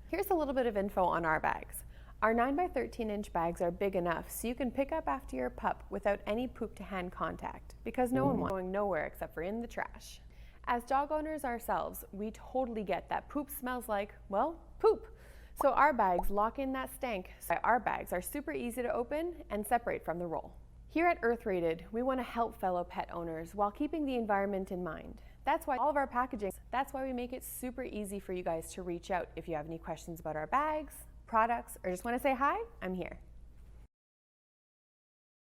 Here's a little bit of info on our bags. Our 9 by 13 inch bags are big enough so you can pick up after your pup without any poop to hand contact, because no one wants going nowhere except for in the trash. As dog owners ourselves, we totally get that poop smells like, well, poop. So our bags lock in that stank. So our bags are super easy to open and separate from the roll. Here at Earth Rated, we want to help fellow pet owners while keeping the environment in mind. That's why all of our packaging, that's why we make it super easy for you guys to reach out if you have any questions about our bags, products, or just want to say hi. I'm here.